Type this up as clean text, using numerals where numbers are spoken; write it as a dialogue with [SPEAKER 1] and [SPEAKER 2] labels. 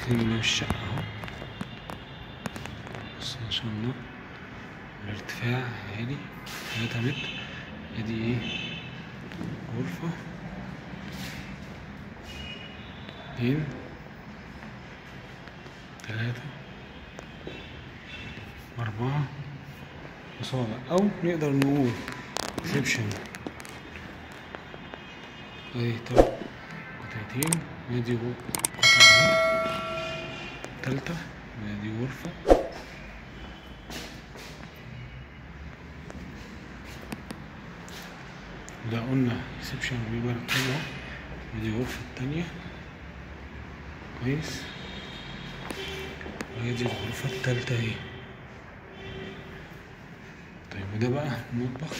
[SPEAKER 1] داخلين باب الشقة اهو. بص ما شاء الله الارتفاع عالي 3 متر. ادي ايه غرفة 2 3 4 مصابع، او نقدر نقول ريسبشن. ادي 3 قطعتين، ادي قطعة تالتة، ادي غرفة. ده قلنا ريسبشن بيبقى اهو. ادي الغرفة التانية كويس، وادي الغرفة التالتة اهي. طيب وده بقى المطبخ.